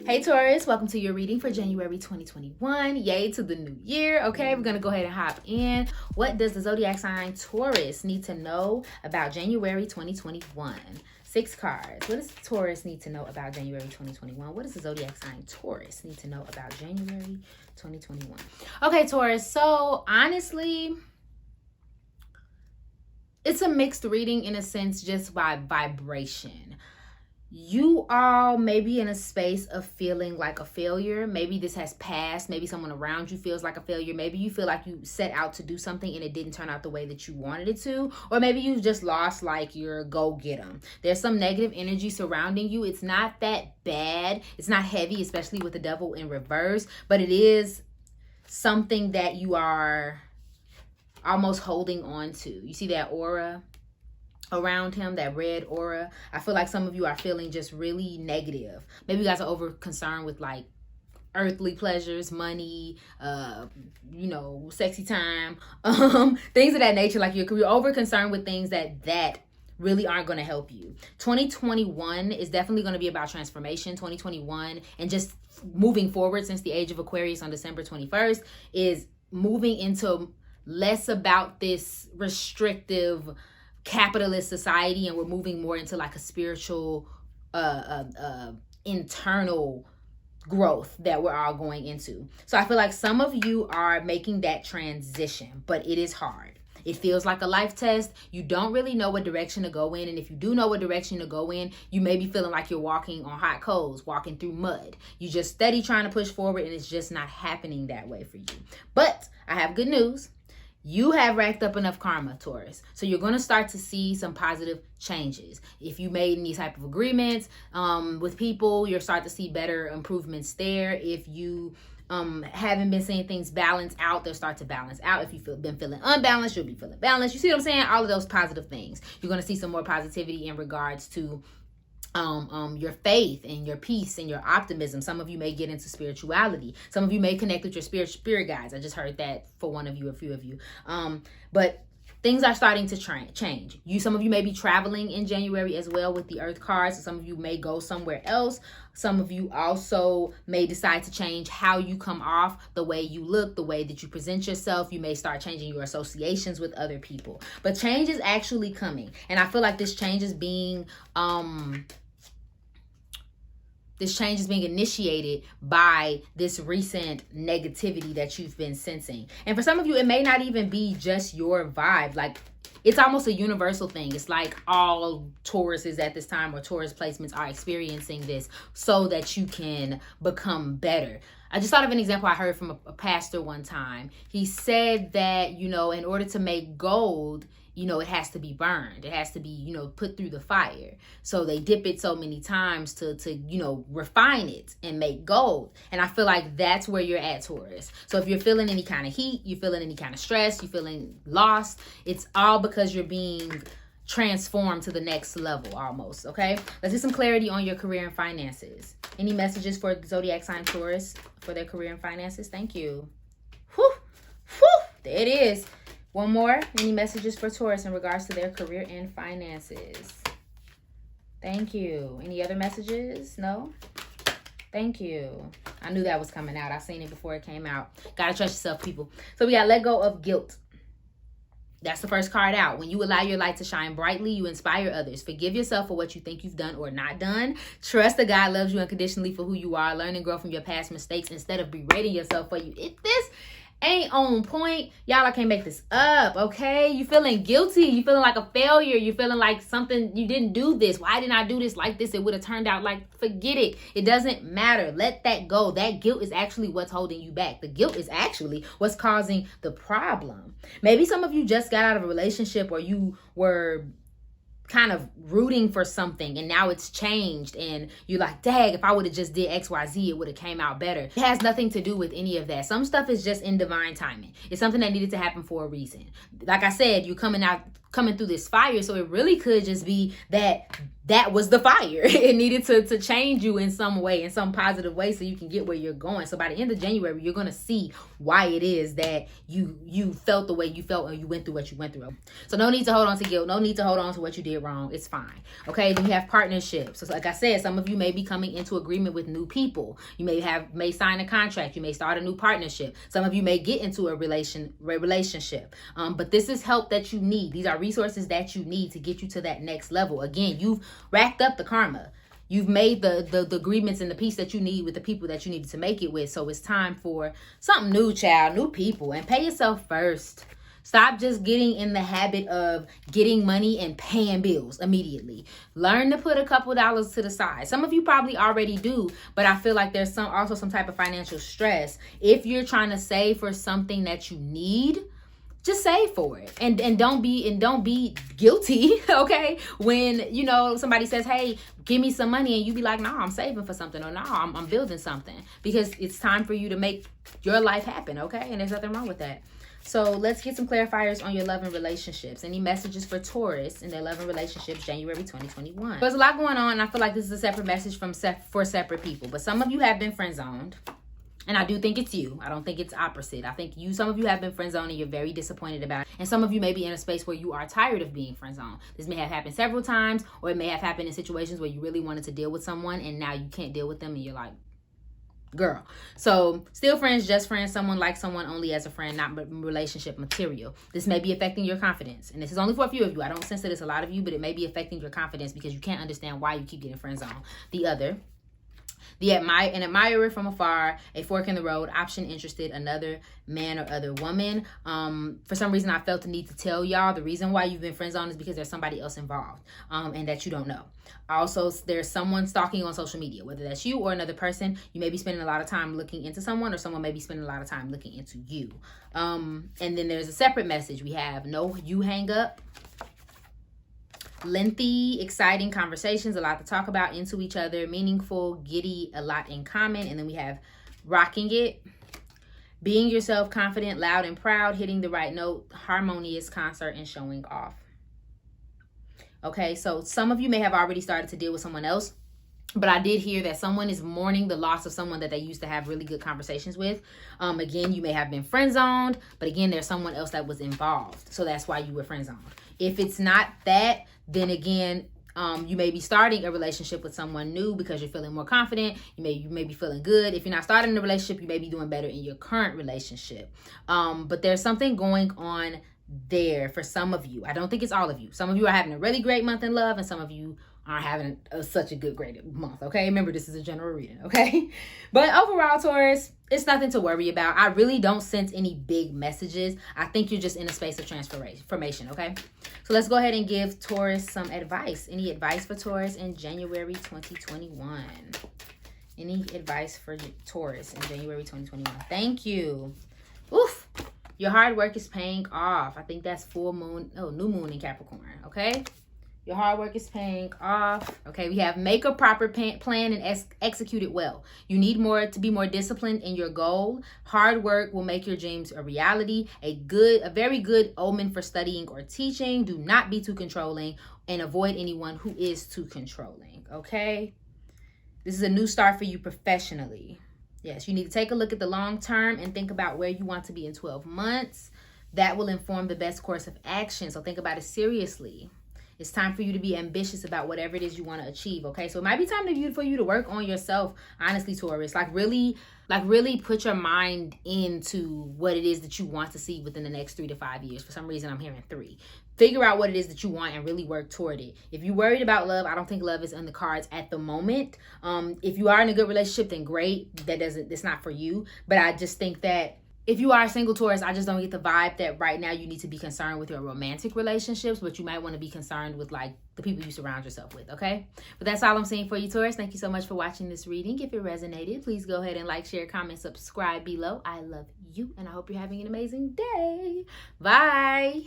Hey Taurus, welcome to your reading for January 2021. Yay to the new year. Okay, we're going to go ahead and hop in. What does the zodiac sign Taurus need to know about January 2021? 6 cards. What does Taurus need to know about January 2021? What does the zodiac sign Taurus need to know about January 2021? Okay, Taurus. So honestly, it's a mixed reading in a sense just by vibration. You all may be in a space of feeling like a failure. Maybe this has passed. Maybe someone around you feels like a failure. Maybe you feel like you set out to do something and it didn't turn out the way that you wanted it to. Or maybe you've just lost like your go-get-em. There's some negative energy surrounding you. It's not that bad. It's not heavy, especially with the devil in reverse. But it is something that you are almost holding on to. You see that aura around him, that red aura? I feel like some of you are feeling just really negative. Maybe you guys are over concerned with like earthly pleasures, money, sexy time, things of that nature. Like you're over concerned with things that really aren't going to help you. 2021 is definitely going to be about transformation. 2021 and just moving forward since the age of Aquarius on December 21st is moving into less about this restrictive capitalist society, and we're moving more into like a spiritual internal growth that we're all going into. So I feel like some of you are making that transition, but it is hard. It feels like a life test. You don't really know what direction to go in. And if you do know what direction to go in, you may be feeling like you're walking on hot coals, walking through mud. You just steady trying to push forward and it's just not happening that way for you. But I have good news. You have racked up enough karma, Taurus. So you're going to start to see some positive changes. If you made any type of agreements with people, you'll start to see better improvements there. If you haven't been seeing things balance out, they'll start to balance out. If you've been feeling unbalanced, you'll be feeling balanced. You see what I'm saying? All of those positive things. You're going to see some more positivity in regards to your faith and your peace and your optimism. Some of you may get into spirituality. Some of you may connect with your spirit guides. I just heard that for one of you, a few of you. But things are starting to change. Some of you may be traveling in January as well with the Earth cards. Some of you may go somewhere else. Some of you also may decide to change how you come off, the way you look, the way that you present yourself. You may start changing your associations with other people. But change is actually coming. And I feel like this change is being initiated by this recent negativity that you've been sensing. And for some of you, it may not even be just your vibe. Like, it's almost a universal thing. It's like all Tauruses at this time or Taurus placements are experiencing this so that you can become better. I just thought of an example I heard from a pastor one time. He said that, in order to make gold, it has to be burned. It has to be, put through the fire. So they dip it so many times to refine it and make gold. And I feel like that's where you're at, Taurus. So if you're feeling any kind of heat, you're feeling any kind of stress, you're feeling lost, it's all because you're being transformed to the next level almost, okay? Let's get some clarity on your career and finances. Any messages for zodiac sign Taurus for their career and finances? Thank you. Whew. There it is. One more. Any messages for Taurus in regards to their career and finances? Thank you. Any other messages? No? Thank you. I knew that was coming out. I seen it before it came out. Gotta trust yourself, people. So we got let go of guilt. That's the first card out. When you allow your light to shine brightly, you inspire others. Forgive yourself for what you think you've done or not done. Trust that God loves you unconditionally for who you are. Learn and grow from your past mistakes instead of berating yourself for you. If this ain't on point, y'all, I can't make this up, okay? You feeling guilty, you feeling like a failure, you feeling like something, you didn't do this, why didn't I do this like this? It would have turned out like, forget it. It doesn't matter. Let that go. That guilt is actually what's holding you back. The guilt is actually what's causing the problem. Maybe some of you just got out of a relationship or you were kind of rooting for something and now it's changed and you're like, dang, if I would have just did XYZ, it would have came out better. It has nothing to do with any of that. Some stuff is just in divine timing. It's something that needed to happen for a reason. Like I said, you're coming out coming through this fire. So it really could just be that was the fire. It needed to change you in some way, in some positive way, so you can get where you're going. So by the end of January, you're going to see why it is that you felt the way you felt and you went through what you went through. So no need to hold on to guilt. No need to hold on to what you did wrong. It's fine. Okay. Then you have partnerships. So like I said, some of you may be coming into agreement with new people. You may sign a contract. You may start a new partnership. Some of you may get into a relationship. But this is help that you need. These are resources that you need to get you to that next level. Again, you've racked up the karma. You've made the agreements and the peace that you need with the people that you needed to make it with. So it's time for something new, child, new people, and pay yourself first. Stop just getting in the habit of getting money and paying bills immediately. Learn to put a couple dollars to the side. Some of you probably already do, but I feel like there's also some type of financial stress. If you're trying to save for something that you need, just save for it, and don't be guilty, okay? When, you know, somebody says, hey, give me some money, and you be like, no, I'm saving for something, or no, I'm building something, because it's time for you to make your life happen, okay? And there's nothing wrong with that. So let's get some clarifiers on your love and relationships. Any messages for Taurus in their love and relationships, January 2021? There's a lot going on, and I feel like this is a separate message for separate people, but some of you have been friend zoned. And I do think it's you. I don't think it's opposite. I think some of you have been friend zoned and you're very disappointed about it. And some of you may be in a space where you are tired of being friend zoned. This may have happened several times, or it may have happened in situations where you really wanted to deal with someone and now you can't deal with them and you're like, girl. So still friends, just friends, someone like someone only as a friend, not relationship material. This may be affecting your confidence. And this is only for a few of you. I don't sense that it's a lot of you, but it may be affecting your confidence because you can't understand why you keep getting friend zoned. The other. An admirer from afar, a fork in the road, option interested, another man or other woman. For some reason, I felt the need to tell y'all the reason why you've been friend zoned is because there's somebody else involved, and that you don't know. Also, there's someone stalking on social media, whether that's you or another person. You may be spending a lot of time looking into someone, or someone may be spending a lot of time looking into you. And then there's a separate message. We have no you hang up. Lengthy, exciting conversations, a lot to talk about, into each other, meaningful, giddy, a lot in common. And then we have rocking it, being yourself, confident, loud and proud, hitting the right note, harmonious concert, and showing off. Okay, so some of you may have already started to deal with someone else, but I did hear that someone is mourning the loss of someone that they used to have really good conversations with. Again, you may have been friend zoned, but again, there's someone else that was involved. So that's why you were friend zoned. If it's not that, then again, you may be starting a relationship with someone new because you're feeling more confident. You may be feeling good. If you're not starting a relationship, you may be doing better in your current relationship. But there's something going on there for some of you. I don't think it's all of you. Some of you are having a really great month in love, and some of you are having such a great month, okay? Remember, this is a general reading, okay? But overall, Taurus, it's nothing to worry about. I really don't sense any big messages. I think you're just in a space of transformation, okay? So let's go ahead and give Taurus some advice. Any advice for Taurus in January 2021? Any advice for Taurus in January 2021? Thank you. Oof. Your hard work is paying off. I think that's new moon in Capricorn, okay? Your hard work is paying off. Okay, we have make a proper plan and execute it well. You need to be more disciplined in your goal. Hard work will make your dreams a reality. A very good omen for studying or teaching. Do not be too controlling and avoid anyone who is too controlling. Okay, this is a new start for you professionally. Yes, you need to take a look at the long term and think about where you want to be in 12 months. That will inform the best course of action. So think about it seriously. It's time for you to be ambitious about whatever it is you want to achieve, okay? So it might be time for you to work on yourself, honestly, Taurus. Like really put your mind into what it is that you want to see within the next 3 to 5 years. For some reason, I'm hearing 3. Figure out what it is that you want and really work toward it. If you're worried about love, I don't think love is on the cards at the moment. If you are in a good relationship, then great. It's not for you. But I just think that if you are a single Taurus, I just don't get the vibe that right now you need to be concerned with your romantic relationships, but you might want to be concerned with like the people you surround yourself with, okay? But that's all I'm saying for you, Taurus. Thank you so much for watching this reading. If it resonated, please go ahead and like, share, comment, subscribe below. I love you, and I hope you're having an amazing day. Bye.